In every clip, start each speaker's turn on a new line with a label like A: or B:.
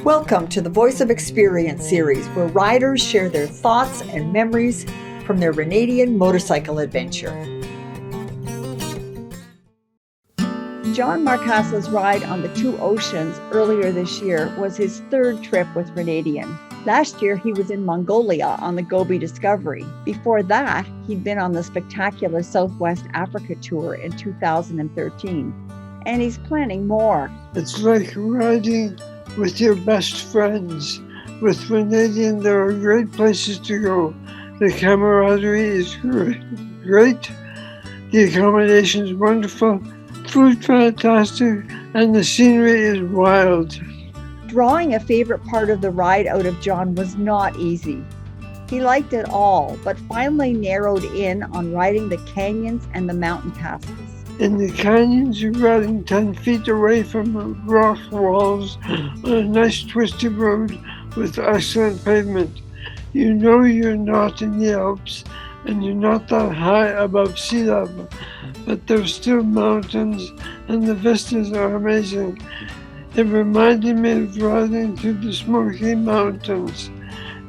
A: Welcome to the Voice of Experience series, where riders share their thoughts and memories from their Renedian motorcycle adventure.
B: John Marcassa's ride on the two oceans earlier this year was his third trip with Renedian. Last year, he was in Mongolia on the Gobi Discovery. Before that, he'd been on the spectacular Southwest Africa tour in 2013. And he's planning more.
C: It's like riding with your best friends. With Renedian, there are great places to go. The camaraderie is great. The accommodation is wonderful. Food fantastic, and the scenery is wild.
B: Drawing a favorite part of the ride out of John was not easy. He liked it all, but finally narrowed in on riding the canyons and the mountain passes.
C: In the canyons, you're riding 10 feet away from rock walls on a nice twisty road with excellent pavement. You know you're not in the Alps and you're not that high above sea level, but there's still mountains and the vistas are amazing. It reminded me of riding through the Smoky Mountains.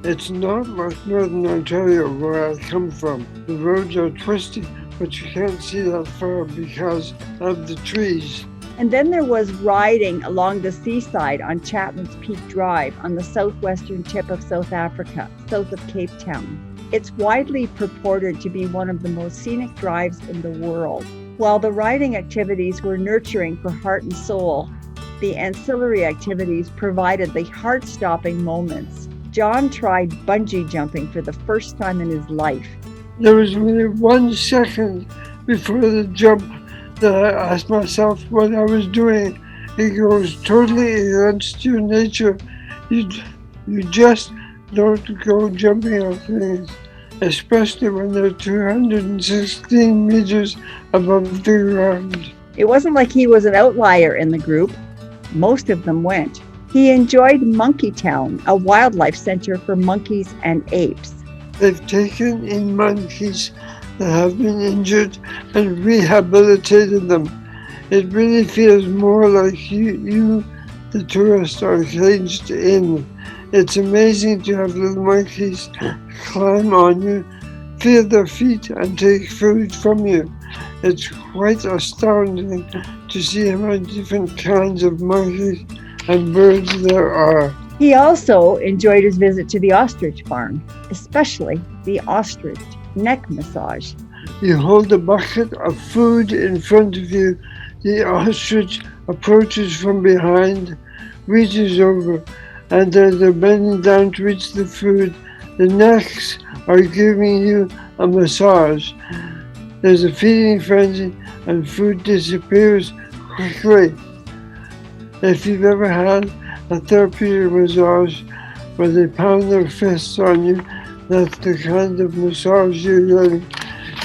C: It's not like Northern Ontario, where I come from. The roads are twisty, but you can't see that far because of the trees.
B: And then there was riding along the seaside on Chapmans Peak Drive on the southwestern tip of South Africa, south of Cape Town. It's widely purported to be one of the most scenic drives in the world. While the riding activities were nurturing for heart and soul, the ancillary activities provided the heart-stopping moments. John tried bungee jumping for the first time in his life.
C: There was only 1 second before the jump that I asked myself what I was doing. It goes totally against your nature. You just don't go jumping on things, especially when they're 216 meters above the ground.
B: It wasn't like he was an outlier in the group. Most of them went. He enjoyed Monkeytown, a wildlife center for monkeys and apes.
C: They've taken in monkeys that have been injured and rehabilitated them. It really feels more like you, the tourist, are caged in. It's amazing to have little monkeys climb on you, feel their feet, and take food from you. It's quite astounding to see how many different kinds of monkeys and birds there are.
B: He also enjoyed his visit to the Ostrich farm, especially the Ostrich neck massage.
C: You hold a bucket of food in front of you. The ostrich approaches from behind, reaches over, and as they're bending down to reach the food, the necks are giving you a massage. There's a feeding frenzy and food disappears quickly. If you've ever had a therapeutic massage where they pound their fists on you, that's the kind of massage you're getting.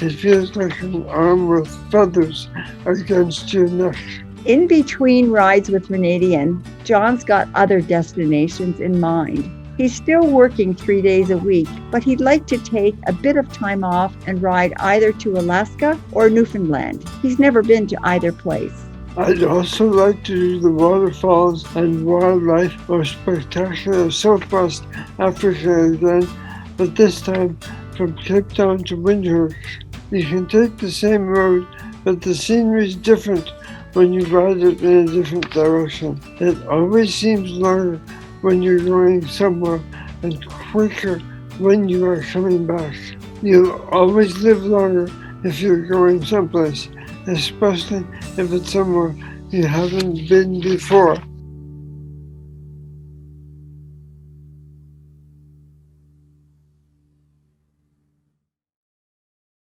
C: It feels like an arm with feathers against your neck.
B: In between rides with Renedian, John's got other destinations in mind. He's still working 3 days a week, but he'd like to take a bit of time off and ride either to Alaska or Newfoundland. He's never been to either place.
C: I'd also like to do the waterfalls and wildlife or spectacular Southwest Africa again, but this time from Cape Town to Windhoek. You can take the same road, but the scenery is different when you ride it in a different direction. It always seems longer when you're going somewhere and quicker when you are coming back. You'll always live longer if you're going someplace, especially if it's somewhere you haven't been before.